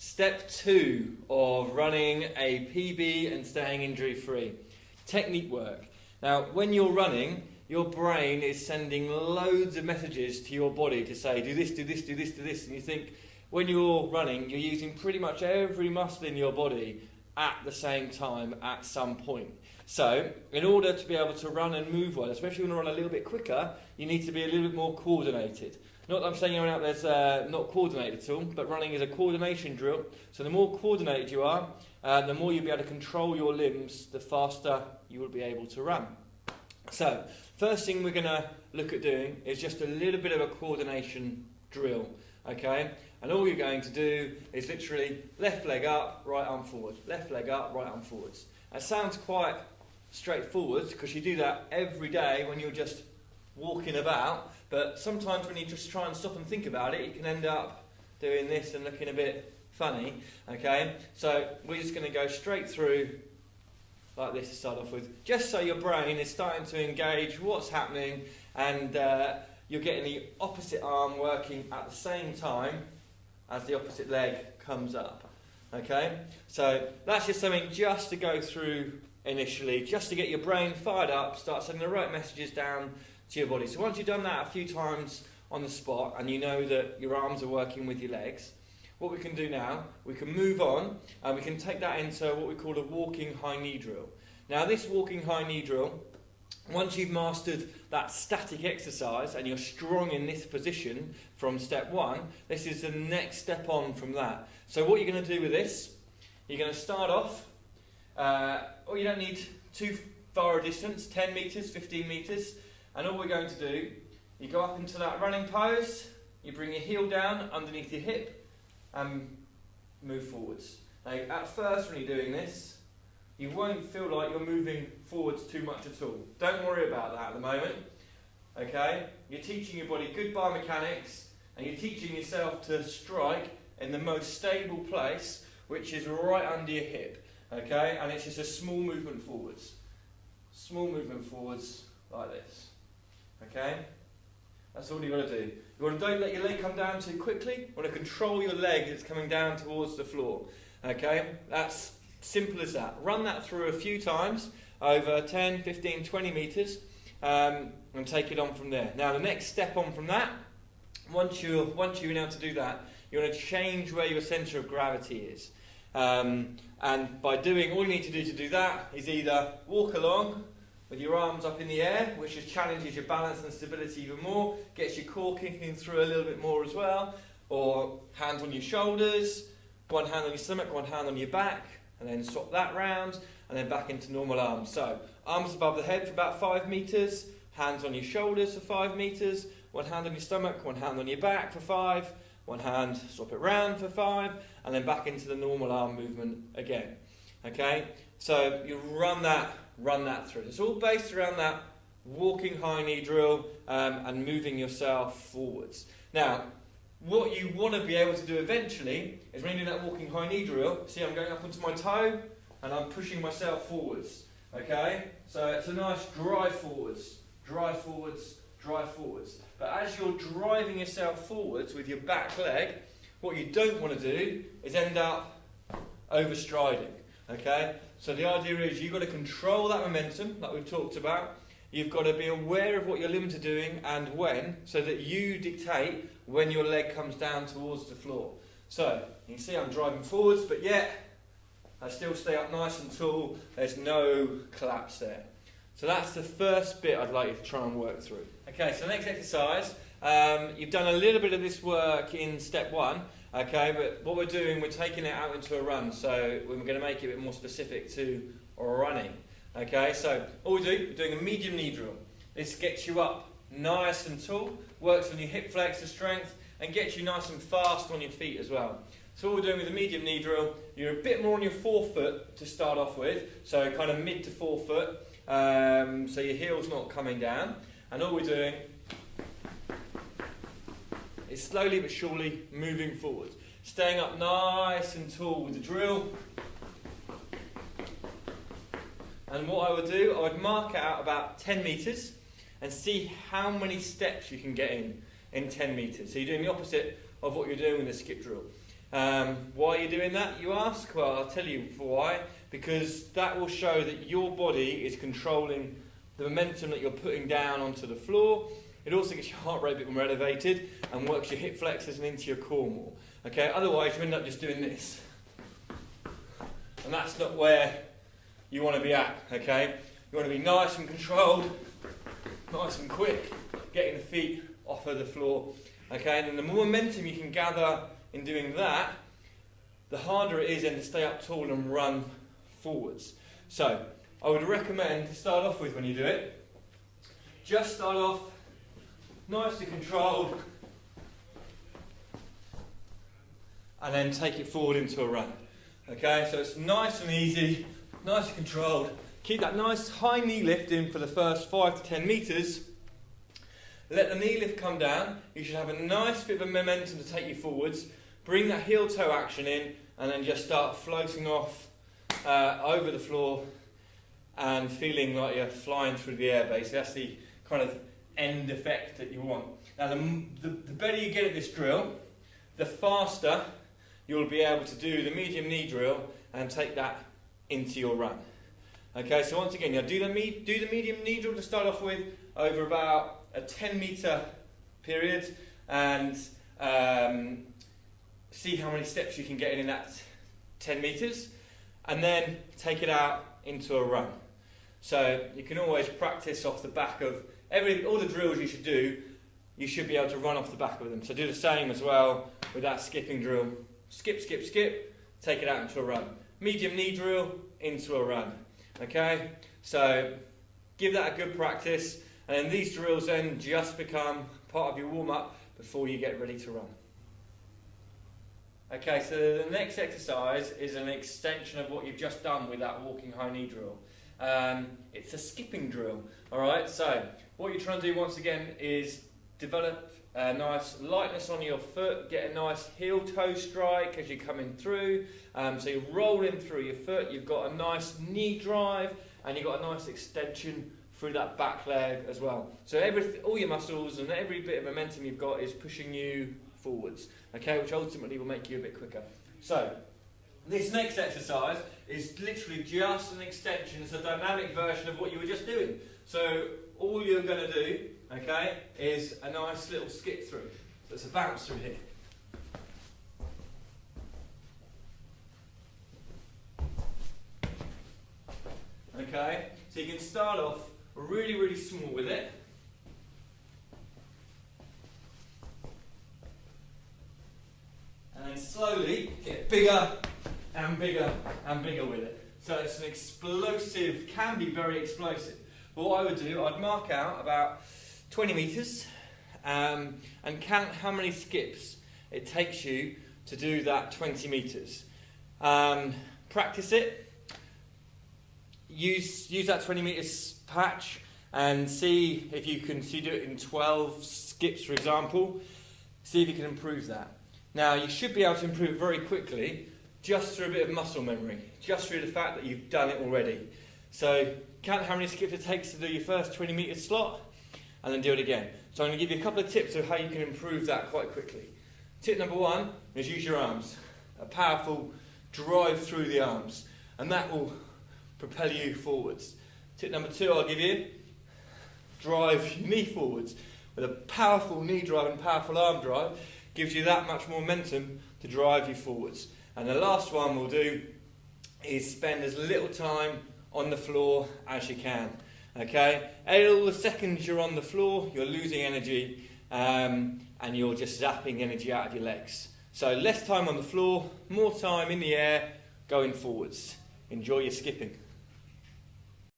Step 2 of running a PB and staying injury free. Technique work. Now, when you're running, your brain is sending loads of messages to your body to say, do this, do this, do this, do this. And you think, when you're running, you're using pretty much every muscle in your body at the same time at some point. So, in order to be able to run and move well, especially when you run a little bit quicker, you need to be a little bit more coordinated. Not that I'm saying you're out there's not coordinated at all, but running is a coordination drill. So the more coordinated you are, the more you'll be able to control your limbs, the faster you will be able to run. So, first thing we're going to look at doing is just a little bit of a coordination drill, okay? And all you're going to do is literally left leg up, right arm forward, left leg up, right arm forwards. That sounds quite straightforward because you do that every day when you're just walking about, but sometimes when you just try and stop and think about it, you can end up doing this and looking a bit funny, okay? So we're just going to go straight through like this to start off with, just so your brain is starting to engage what's happening and you're getting the opposite arm working at the same time as the opposite leg comes up, okay? So that's just something just to go through initially, just to get your brain fired up, start sending the right messages down to your body. So once you've done that a few times on the spot and you know that your arms are working with your legs, what we can do now, we can move on and we can take that into what we call a walking high knee drill. Now this walking high knee drill, once you've mastered that static exercise and you're strong in this position from step 1, this is the next step on from that. So what you're going to do with this, you're going to start off, you don't need too far a distance, 10 metres, 15 metres, and all we're going to do, you go up into that running pose, you bring your heel down underneath your hip and move forwards. Now at first when you're doing this, you won't feel like you're moving forwards too much at all. Don't worry about that at the moment, okay? You're teaching your body good biomechanics and you're teaching yourself to strike in the most stable place, which is right under your hip, okay? And it's just a small movement forwards. Small movement forwards like this, okay? That's all you've got to do. You want to don't let your leg come down too quickly. You want to control your leg as it's coming down towards the floor, okay? That's simple as that. Run that through a few times over 10, 15, 20 metres and take it on from there. Now the next step on from that, once you're able to do that, you want to change where your centre of gravity is. And by doing, all you need to do that is either walk along with your arms up in the air, which just challenges your balance and stability even more, gets your core kicking through a little bit more as well, or hands on your shoulders, one hand on your stomach, one hand on your back, and then swap that round, and then back into normal arms. So, arms above the head for about 5 metres, hands on your shoulders for 5 metres, one hand on your stomach, one hand on your back for 5, one hand, swap it round for 5, and then back into the normal arm movement again. Okay? So, you run that through. It's all based around that walking high knee drill and moving yourself forwards. Now, what you want to be able to do eventually is when you do that walking high knee drill, see I'm going up onto my toe and I'm pushing myself forwards, okay? So it's a nice drive forwards, drive forwards, drive forwards. But as you're driving yourself forwards with your back leg, what you don't want to do is end up overstriding, okay? So the idea is you've got to control that momentum, like we've talked about. You've got to be aware of what your limbs are doing and when, so that you dictate when your leg comes down towards the floor. So, you can see I'm driving forwards, but yet I still stay up nice and tall. There's no collapse there. So that's the first bit I'd like you to try and work through. Okay, so next exercise, you've done a little bit of this work in step 1, okay, but what we're doing, we're taking it out into a run, so we're going to make it a bit more specific to running. Okay, so all we do, we're doing a medium knee drill. This gets you up nice and tall, works on your hip flexor strength, and gets you nice and fast on your feet as well. So what we're doing with the medium knee drill, you're a bit more on your forefoot to start off with, so kind of mid to forefoot, so your heel's not coming down. And all we're doing is slowly but surely moving forward, staying up nice and tall with the drill. And what I would do, I would mark out about 10 metres and see how many steps you can get in 10 metres. So you're doing the opposite of what you're doing with the skip drill. Why are you doing that, you ask? Well, I'll tell you why. Because that will show that your body is controlling the momentum that you're putting down onto the floor. It also gets your heart rate a bit more elevated and works your hip flexors and into your core more. Okay? Otherwise, you end up just doing this. And that's not where you want to be at. Okay? You want to be nice and controlled, nice and quick, getting the feet off of the floor. Okay? And then the more momentum you can gather in doing that, the harder it is then to stay up tall and run forwards. So, I would recommend to start off with when you do it, just start off nice and controlled, and then take it forward into a run. Okay, so it's nice and easy, nice and controlled. Keep that nice high knee lift in for the first 5 to 10 metres. Let the knee lift come down. You should have a nice bit of momentum to take you forwards. Bring that heel toe action in, and then just start floating off over the floor and feeling like you're flying through the air, basically. That's the kind of end effect that you want. Now, the better you get at this drill, the faster you'll be able to do the medium knee drill and take that into your run. Okay, so once again, do the medium knee drill to start off with over about a 10 metre period, and see how many steps you can get in that 10 metres, and then take it out into a run. So you can always practice off the back of all the drills you should do. You should be able to run off the back of them. So do the same as well with that skipping drill. Skip, skip, skip, take it out into a run. Medium knee drill into a run. Okay, so give that a good practice, and then these drills then just become part of your warm-up before you get ready to run. Okay, so the next exercise is an extension of what you've just done with that walking high knee drill. It's a skipping drill. Alright, so what you're trying to do once again is develop a nice lightness on your foot, get a nice heel toe strike as you're coming through. So you're rolling through your foot, you've got a nice knee drive, and you've got a nice extension through that back leg as well. So all your muscles and every bit of momentum you've got is pushing you forwards, okay, which ultimately will make you a bit quicker. So this next exercise is literally just an extension. It's a dynamic version of what you were just doing. So all you're going to do, okay, is a nice little skip through. So it's a bounce through here. Okay, so you can start off really, really small with it. And then slowly get bigger and bigger and bigger with it. So it's an explosive, can be very explosive. But what I would do, I'd mark out about 20 metres and count how many skips it takes you to do that 20 metres. Practice it. Use that 20 metres patch and see if you can do it in 12 skips, for example. See if you can improve that. Now, you should be able to improve it very quickly just through a bit of muscle memory, just through the fact that you've done it already. So count how many skips it takes to do your first 20 metre slot and then do it again. So I'm going to give you a couple of tips of how you can improve that quite quickly. Tip number one is use your arms. A powerful drive through the arms, and that will propel you forwards. Tip number two I'll give you, drive your knee forwards. With a powerful knee drive and powerful arm drive, gives you that much more momentum to drive you forwards. And the last one we'll do is spend as little time on the floor as you can. Okay? All the seconds you're on the floor, you're losing energy, and you're just zapping energy out of your legs. So less time on the floor, more time in the air, going forwards. Enjoy your skipping.